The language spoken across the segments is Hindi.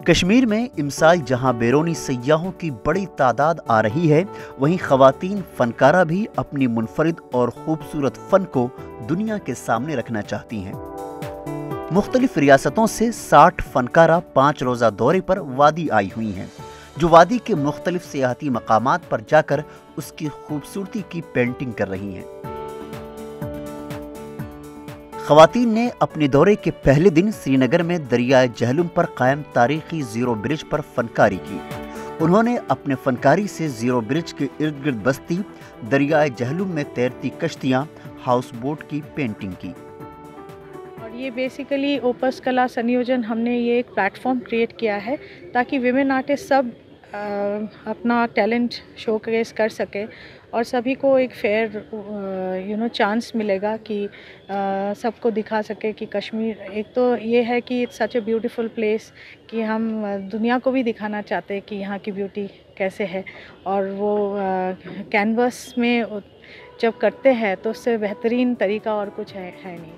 कश्मीर में इमसाल जहां बैरूनी सय्याहों की बड़ी तादाद आ रही है, वहीं खवातीन फनकारा भी अपनी मुनफरिद और खूबसूरत फन को दुनिया के सामने रखना चाहती हैं। मुख्तलिफ रियासतों से 60 फनकारा 5 रोज़ा दौरे पर वादी आई हुई हैं, जो वादी के मुख्तलिफ सियाहती मकामात पर जाकर उसकी खूबसूरती की पेंटिंग कर रही हैं। खवातीन ने अपने दौरे के पहले दिन श्रीनगर में दरियाए जहलुम पर कायम तारीखी जीरो ब्रिज पर फनकारी की। उन्होंने अपने फनकारी से जीरो ब्रिज के इर्द गिर्द बस्ती, दरियाए जहलुम में तैरती कश्तियाँ, हाउस बोट की पेंटिंग की। और ये बेसिकली ओपस कला संयोजन, हमने ये एक प्लेटफॉर्म क्रिएट किया है ताकि विमेन आर्टिस्ट सब अपना टैलेंट शोकेस कर सके और सभी को एक फेयर चांस मिलेगा कि सबको दिखा सके कि कश्मीर, एक तो ये है कि it's such a beautiful place कि हम दुनिया को भी दिखाना चाहते हैं कि यहाँ की ब्यूटी कैसे है, और वो कैनवस में जब करते हैं तो उससे बेहतरीन तरीका और कुछ है नहीं।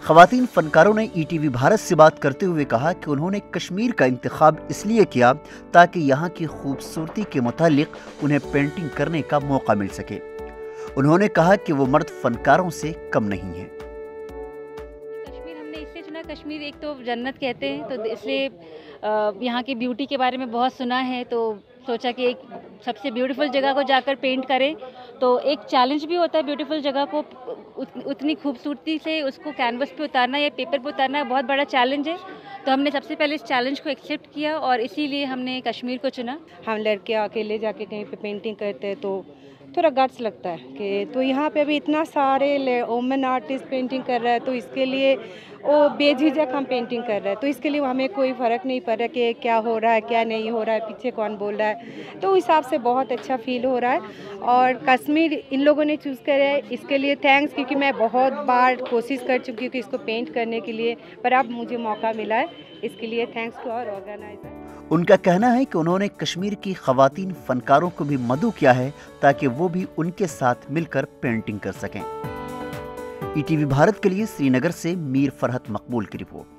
खवातीन फनकारों ने ईटीवी भारत से बात करते हुए कहा कि उन्होंने कश्मीर का इंतखाब इसलिए किया ताकि यहाँ की खूबसूरती के मुतालिक उन्हें पेंटिंग करने का मौका मिल सके। उन्होंने कहा कि वो मर्द फनकारों से कम नहीं है। कश्मीर हमने इसलिए चुना, कश्मीर एक तो जन्नत कहते हैं, तो इसलिए यहाँ की ब्यूटी के बारे में बहुत सुना है, तो सोचा कि एक सबसे ब्यूटीफुल जगह को जाकर पेंट करें। तो एक चैलेंज भी होता है ब्यूटीफुल जगह को उतनी खूबसूरती से उसको कैनवस पे उतारना या पेपर पे उतारना बहुत बड़ा चैलेंज है। तो हमने सबसे पहले इस चैलेंज को एक्सेप्ट किया और इसीलिए हमने कश्मीर को चुना। हम लड़के अकेले जाके कहीं पे पेंटिंग करते हैं तो थोड़ा गट्स लगता है कि, तो यहाँ पे अभी इतना सारे वुमेन आर्टिस्ट पेंटिंग कर रहा है, तो इसके लिए वो बेझिझक हम पेंटिंग कर रहे हैं, तो इसके लिए हमें कोई फ़र्क नहीं पड़ रहा कि क्या हो रहा है क्या नहीं हो रहा है, पीछे कौन बोल रहा है। तो उस हिसाब से बहुत अच्छा फील हो रहा है और कश्मीर इन लोगों ने चूज़ करा है, इसके लिए थैंक्स, क्योंकि मैं बहुत बार कोशिश कर चुकी हूँ कि इसको पेंट करने के लिए, पर अब मुझे मौका मिला है, इसके लिए थैंक्स टू आवर ऑर्गेनाइजर। उनका कहना है कि उन्होंने कश्मीर की खवातीन फनकारों को भी मदऊ किया है ताकि वो भी उनके साथ मिलकर पेंटिंग कर सकें। ईटीवी भारत के लिए श्रीनगर से मीर फरहत मकबूल की रिपोर्ट।